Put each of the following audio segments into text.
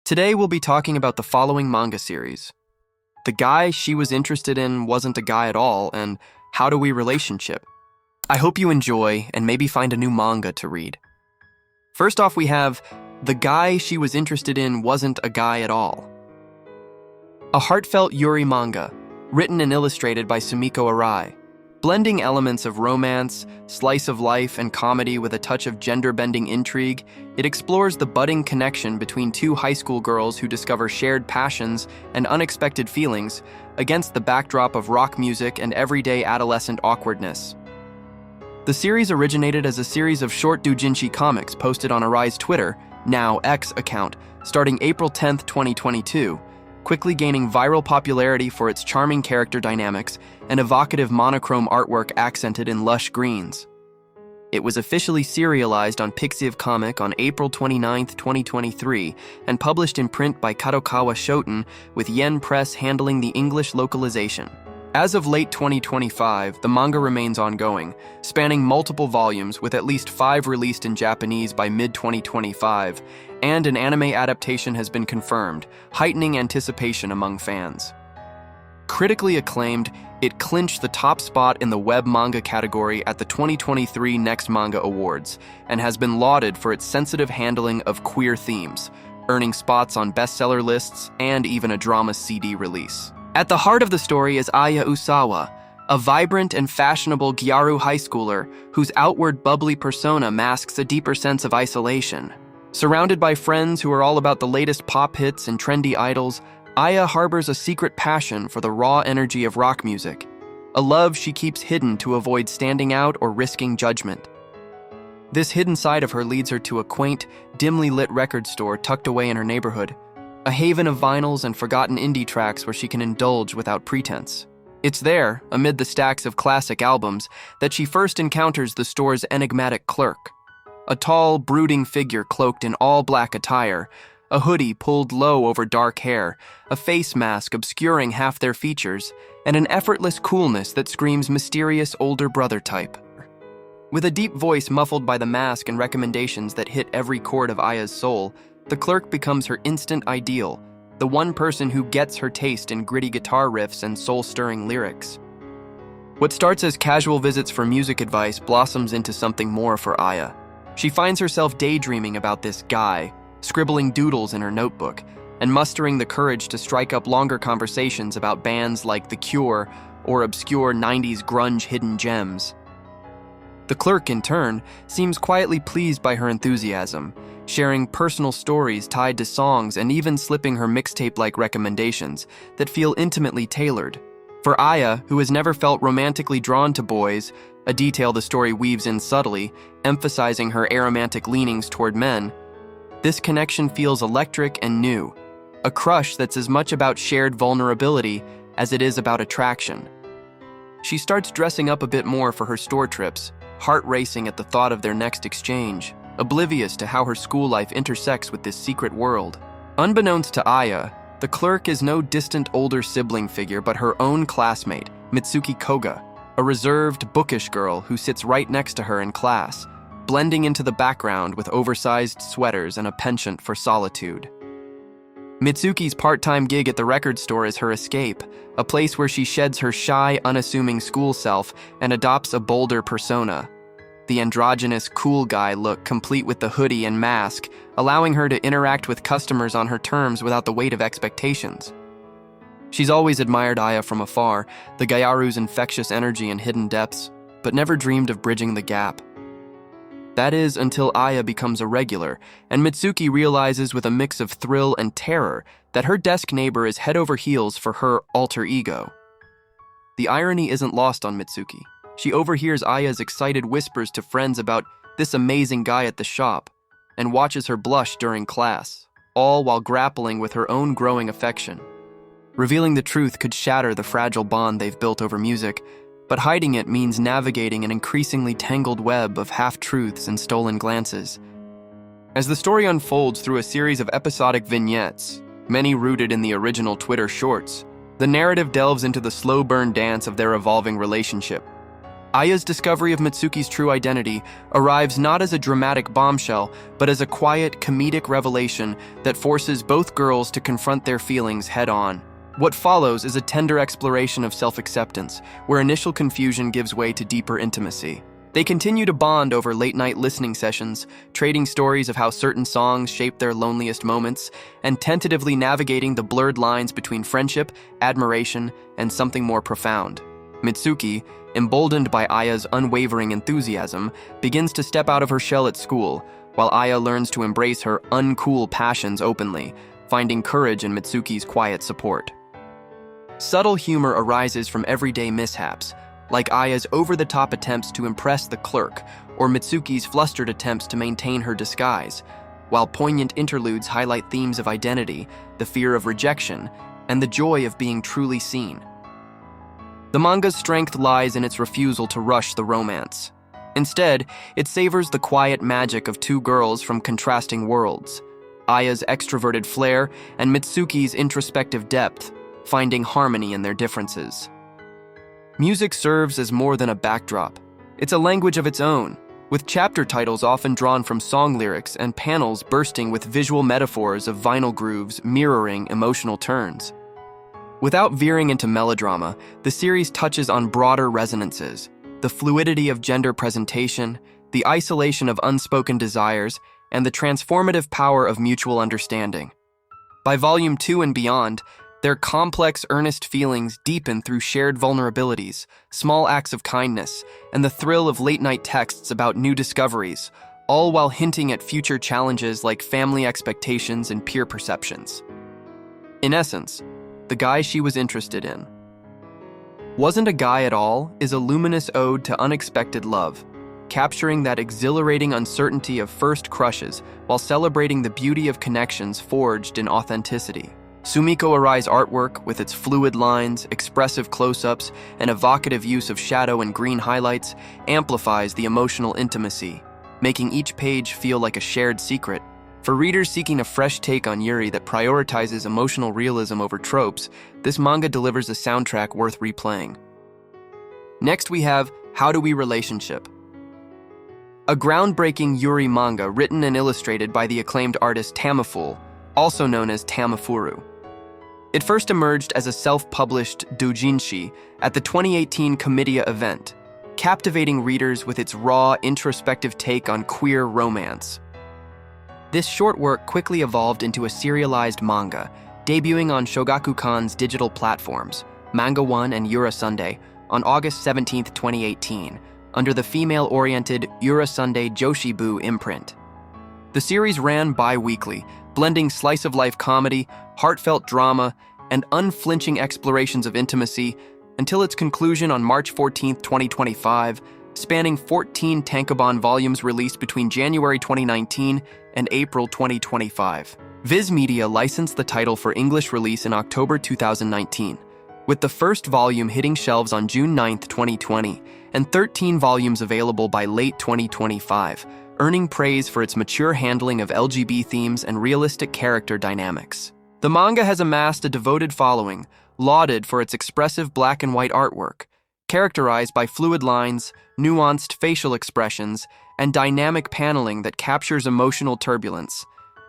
Today we'll be talking about the following manga series: The Guy She Was Interested In Wasn't a Guy at All, and How Do We Relationship. I hope you enjoy and maybe find a new manga to read. First off, we have The Guy She Was Interested In Wasn't a Guy at All. A heartfelt Yuri manga, written and illustrated by Sumiko Arai. Blending elements of romance, slice of life, and comedy with a touch of gender-bending intrigue, it explores the budding connection between two high school girls who discover shared passions and unexpected feelings against the backdrop of rock music and everyday adolescent awkwardness. The series originated as a series of short doujinshi comics posted on Arai's Twitter, now X account, starting April 10, 2022, quickly gaining viral popularity for its charming character dynamics and evocative monochrome artwork accented in lush greens. It was officially serialized on Pixiv Comic on April 29, 2023, and published in print by Kadokawa Shoten, with Yen Press handling the English localization. As of late 2025, the manga remains ongoing, spanning multiple volumes with at least 5 released in Japanese by mid-2025, and an anime adaptation has been confirmed, heightening anticipation among fans. Critically acclaimed, it clinched the top spot in the web manga category at the 2023 Next Manga Awards, and has been lauded for its sensitive handling of queer themes, earning spots on bestseller lists and even a drama CD release. At the heart of the story is Aya Usawa, a vibrant and fashionable Gyaru high schooler whose outward bubbly persona masks a deeper sense of isolation. Surrounded by friends who are all about the latest pop hits and trendy idols, Aya harbors a secret passion for the raw energy of rock music, a love she keeps hidden to avoid standing out or risking judgment. This hidden side of her leads her to a quaint, dimly lit record store tucked away in her neighborhood, a haven of vinyls and forgotten indie tracks where she can indulge without pretense. It's there, amid the stacks of classic albums, that she first encounters the store's enigmatic clerk. A tall, brooding figure cloaked in all-black attire, a hoodie pulled low over dark hair, a face mask obscuring half their features, and an effortless coolness that screams mysterious older brother type. With a deep voice muffled by the mask and recommendations that hit every chord of Aya's soul, the clerk becomes her instant ideal, the one person who gets her taste in gritty guitar riffs and soul-stirring lyrics. What starts as casual visits for music advice blossoms into something more for Aya. She finds herself daydreaming about this guy, scribbling doodles in her notebook, and mustering the courage to strike up longer conversations about bands like The Cure or obscure 90s grunge hidden gems. The clerk, in turn, seems quietly pleased by her enthusiasm, sharing personal stories tied to songs and even slipping her mixtape-like recommendations that feel intimately tailored. For Aya, who has never felt romantically drawn to boys, a detail the story weaves in subtly, emphasizing her aromantic leanings toward men, this connection feels electric and new, a crush that's as much about shared vulnerability as it is about attraction. She starts dressing up a bit more for her store trips, heart racing at the thought of their next exchange, oblivious to how her school life intersects with this secret world. Unbeknownst to Aya, the clerk is no distant older sibling figure but her own classmate, Mitsuki Koga, a reserved, bookish girl who sits right next to her in class, blending into the background with oversized sweaters and a penchant for solitude. Mitsuki's part-time gig at the record store is her escape, a place where she sheds her shy, unassuming school self and adopts a bolder persona. The androgynous, cool guy look complete with the hoodie and mask, allowing her to interact with customers on her terms without the weight of expectations. She's always admired Aya from afar, the Gyaru's infectious energy and hidden depths, but never dreamed of bridging the gap. That is until Aya becomes a regular, and Mitsuki realizes with a mix of thrill and terror that her desk neighbor is head over heels for her alter ego. The irony isn't lost on Mitsuki. She overhears Aya's excited whispers to friends about this amazing guy at the shop, and watches her blush during class, all while grappling with her own growing affection. Revealing the truth could shatter the fragile bond they've built over music, but hiding it means navigating an increasingly tangled web of half-truths and stolen glances. As the story unfolds through a series of episodic vignettes, many rooted in the original Twitter shorts, the narrative delves into the slow burn dance of their evolving relationship. Aya's discovery of Mitsuki's true identity arrives not as a dramatic bombshell, but as a quiet, comedic revelation that forces both girls to confront their feelings head-on. What follows is a tender exploration of self-acceptance, where initial confusion gives way to deeper intimacy. They continue to bond over late-night listening sessions, trading stories of how certain songs shaped their loneliest moments, and tentatively navigating the blurred lines between friendship, admiration, and something more profound. Mitsuki, emboldened by Aya's unwavering enthusiasm, begins to step out of her shell at school, while Aya learns to embrace her uncool passions openly, finding courage in Mitsuki's quiet support. Subtle humor arises from everyday mishaps, like Aya's over-the-top attempts to impress the clerk or Mitsuki's flustered attempts to maintain her disguise, while poignant interludes highlight themes of identity, the fear of rejection, and the joy of being truly seen. The manga's strength lies in its refusal to rush the romance. Instead, it savors the quiet magic of two girls from contrasting worlds, Aya's extroverted flair and Mitsuki's introspective depth, finding harmony in their differences. Music serves as more than a backdrop. It's a language of its own, with chapter titles often drawn from song lyrics and panels bursting with visual metaphors of vinyl grooves mirroring emotional turns. Without veering into melodrama, the series touches on broader resonances, the fluidity of gender presentation, the isolation of unspoken desires, and the transformative power of mutual understanding. By Volume 2 and beyond, their complex, earnest feelings deepen through shared vulnerabilities, small acts of kindness, and the thrill of late-night texts about new discoveries, all while hinting at future challenges like family expectations and peer perceptions. In essence, the guy she was interested in wasn't a guy at all is a luminous ode to unexpected love, capturing that exhilarating uncertainty of first crushes while celebrating the beauty of connections forged in authenticity. Sumiko Arai's artwork, with its fluid lines, expressive close-ups, and evocative use of shadow and green highlights, amplifies the emotional intimacy, making each page feel like a shared secret. For readers seeking a fresh take on Yuri that prioritizes emotional realism over tropes, this manga delivers a soundtrack worth replaying. Next we have How Do We Relationship? A groundbreaking Yuri manga written and illustrated by the acclaimed artist Tamiful, also known as Tamifuru. It first emerged as a self-published doujinshi at the 2018 Comitia event, captivating readers with its raw, introspective take on queer romance. This short work quickly evolved into a serialized manga, debuting on Shogakukan's digital platforms, Manga One and Yura Sunday, on August 17, 2018, under the female-oriented Yura Sunday Joshibu imprint. The series ran bi-weekly, blending slice-of-life comedy, heartfelt drama, and unflinching explorations of intimacy until its conclusion on March 14, 2025, spanning 14 tankobon volumes released between January 2019 and April 2025. Viz Media licensed the title for English release in October 2019, with the first volume hitting shelves on June 9, 2020, and 13 volumes available by late 2025, earning praise for its mature handling of LGB themes and realistic character dynamics. The manga has amassed a devoted following, lauded for its expressive black and white artwork, characterized by fluid lines, nuanced facial expressions, and dynamic paneling that captures emotional turbulence,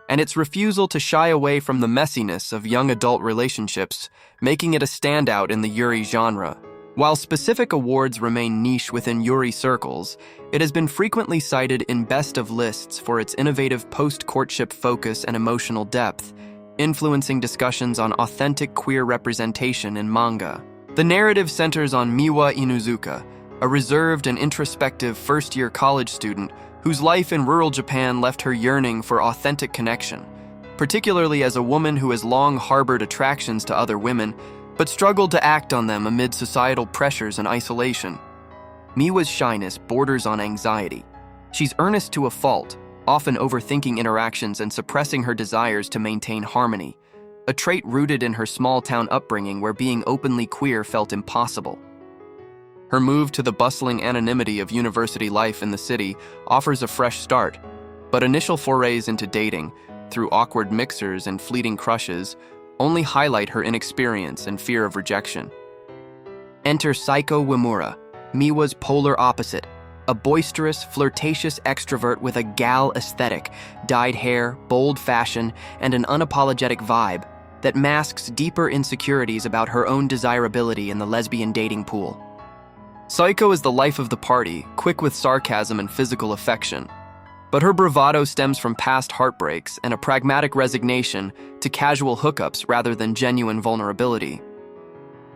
and its refusal to shy away from the messiness of young adult relationships, making it a standout in the Yuri genre. While specific awards remain niche within Yuri circles, it has been frequently cited in best of lists for its innovative post-courtship focus and emotional depth, influencing discussions on authentic queer representation in manga. The narrative centers on Miwa Inuzuka, a reserved and introspective first-year college student whose life in rural Japan left her yearning for authentic connection, particularly as a woman who has long harbored attractions to other women, but struggled to act on them amid societal pressures and isolation. Miwa's shyness borders on anxiety. She's earnest to a fault, often overthinking interactions and suppressing her desires to maintain harmony, a trait rooted in her small-town upbringing where being openly queer felt impossible. Her move to the bustling anonymity of university life in the city offers a fresh start, but initial forays into dating, through awkward mixers and fleeting crushes, only highlight her inexperience and fear of rejection. Enter Saiko Uemura, Miwa's polar opposite, a boisterous, flirtatious extrovert with a gal aesthetic, dyed hair, bold fashion, and an unapologetic vibe that masks deeper insecurities about her own desirability in the lesbian dating pool. Saiko is the life of the party, quick with sarcasm and physical affection. But her bravado stems from past heartbreaks and a pragmatic resignation to casual hookups rather than genuine vulnerability.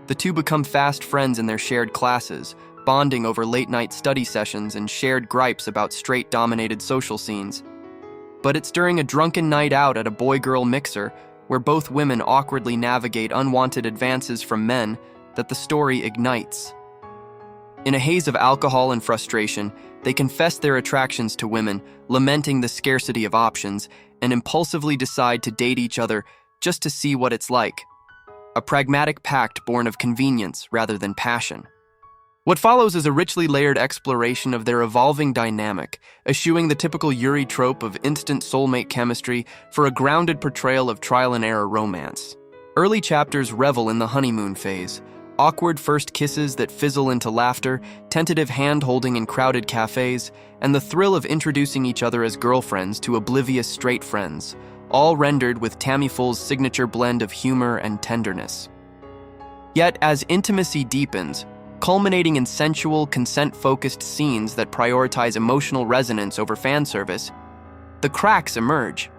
The two become fast friends in their shared classes, bonding over late-night study sessions and shared gripes about straight-dominated social scenes. But it's during a drunken night out at a boy-girl mixer, where both women awkwardly navigate unwanted advances from men, that the story ignites. In a haze of alcohol and frustration, they confess their attractions to women, lamenting the scarcity of options, and impulsively decide to date each other just to see what it's like. A pragmatic pact born of convenience rather than passion. What follows is a richly layered exploration of their evolving dynamic, eschewing the typical Yuri trope of instant soulmate chemistry for a grounded portrayal of trial-and-error romance. Early chapters revel in the honeymoon phase, awkward first kisses that fizzle into laughter, tentative hand-holding in crowded cafes, and the thrill of introducing each other as girlfriends to oblivious straight friends, all rendered with Tamiful's signature blend of humor and tenderness. Yet, as intimacy deepens, culminating in sensual, consent-focused scenes that prioritize emotional resonance over fan service, the cracks emerge.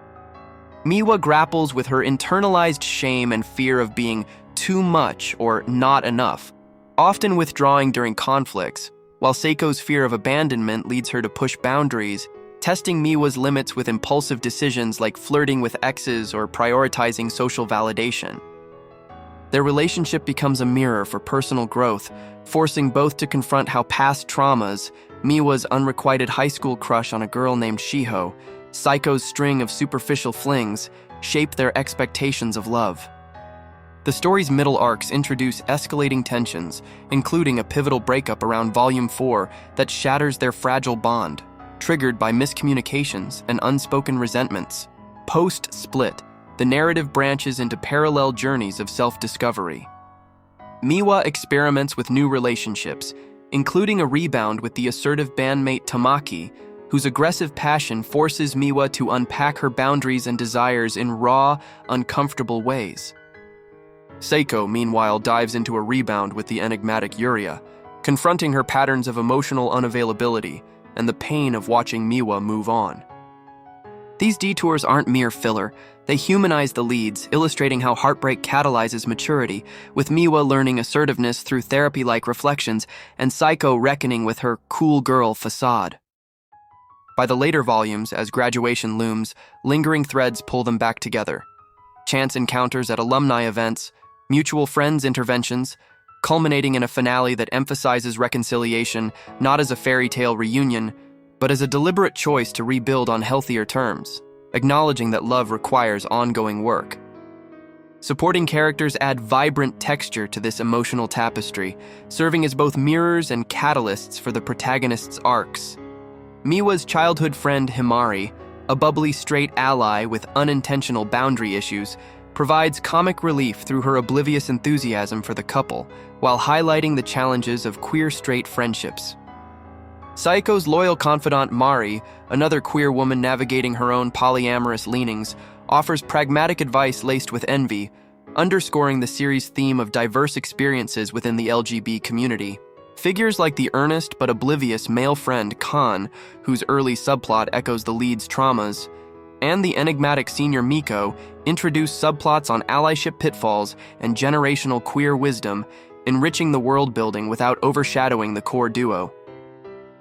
Miwa grapples with her internalized shame and fear of being too much or not enough, often withdrawing during conflicts, while Seiko's fear of abandonment leads her to push boundaries, testing Miwa's limits with impulsive decisions like flirting with exes or prioritizing social validation. Their relationship becomes a mirror for personal growth, forcing both to confront how past traumas, Miwa's unrequited high school crush on a girl named Shiho, Saiko's string of superficial flings, shape their expectations of love. The story's middle arcs introduce escalating tensions, including a pivotal breakup around Volume 4 that shatters their fragile bond, triggered by miscommunications and unspoken resentments. Post-split, the narrative branches into parallel journeys of self-discovery. Miwa experiments with new relationships, including a rebound with the assertive bandmate Tamaki, whose aggressive passion forces Miwa to unpack her boundaries and desires in raw, uncomfortable ways. Seiko, meanwhile, dives into a rebound with the enigmatic Yuria, confronting her patterns of emotional unavailability and the pain of watching Miwa move on. These detours aren't mere filler, they humanize the leads, illustrating how heartbreak catalyzes maturity, with Miwa learning assertiveness through therapy-like reflections and Seiko reckoning with her cool girl facade. By the later volumes, as graduation looms, lingering threads pull them back together. Chance encounters at alumni events, mutual friends' interventions, culminating in a finale that emphasizes reconciliation not as a fairy tale reunion, but as a deliberate choice to rebuild on healthier terms, acknowledging that love requires ongoing work. Supporting characters add vibrant texture to this emotional tapestry, serving as both mirrors and catalysts for the protagonist's arcs. Miwa's childhood friend Himari, a bubbly straight ally with unintentional boundary issues, provides comic relief through her oblivious enthusiasm for the couple, while highlighting the challenges of queer straight friendships. Saiko's loyal confidant Mari, another queer woman navigating her own polyamorous leanings, offers pragmatic advice laced with envy, underscoring the series' theme of diverse experiences within the LGBT community. Figures like the earnest but oblivious male friend Kan, whose early subplot echoes the lead's traumas, and the enigmatic senior Miko introduce subplots on allyship pitfalls and generational queer wisdom, enriching the world building without overshadowing the core duo.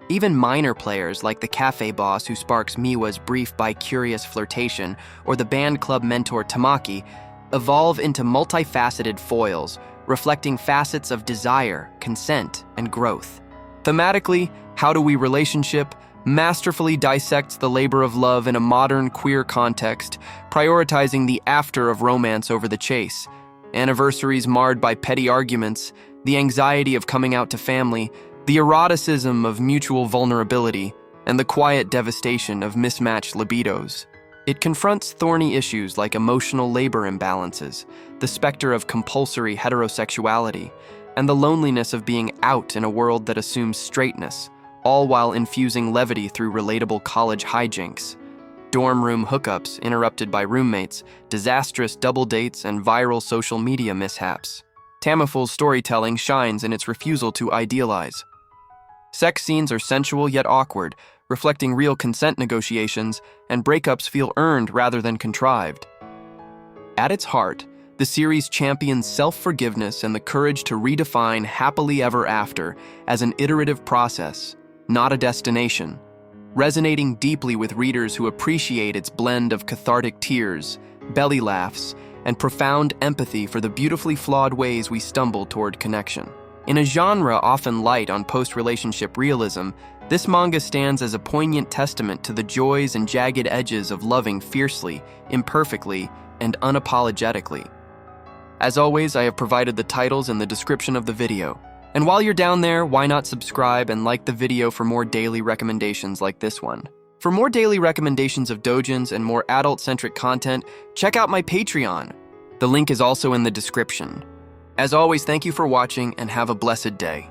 Even minor players like the cafe boss who sparks Miwa's brief bi-curious flirtation or the band club mentor Tamaki evolve into multifaceted foils, reflecting facets of desire, consent, and growth. Thematically, How Do We Relationship masterfully dissects the labor of love in a modern queer context, prioritizing the after of romance over the chase. Anniversaries marred by petty arguments, the anxiety of coming out to family, the eroticism of mutual vulnerability, and the quiet devastation of mismatched libidos. It confronts thorny issues like emotional labor imbalances, the specter of compulsory heterosexuality, and the loneliness of being out in a world that assumes straightness, all while infusing levity through relatable college hijinks. Dorm room hookups interrupted by roommates, disastrous double dates, and viral social media mishaps. Tamiful's storytelling shines in its refusal to idealize. Sex scenes are sensual yet awkward, reflecting real consent negotiations, and breakups feel earned rather than contrived. At its heart, the series champions self-forgiveness and the courage to redefine happily ever after as an iterative process, not a destination, resonating deeply with readers who appreciate its blend of cathartic tears, belly laughs, and profound empathy for the beautifully flawed ways we stumble toward connection. In a genre often light on post-relationship realism, this manga stands as a poignant testament to the joys and jagged edges of loving fiercely, imperfectly, and unapologetically. As always, I have provided the titles in the description of the video. And while you're down there, why not subscribe and like the video for more daily recommendations like this one? For more daily recommendations of doujins and more adult-centric content, check out my Patreon. The link is also in the description. As always, thank you for watching and have a blessed day.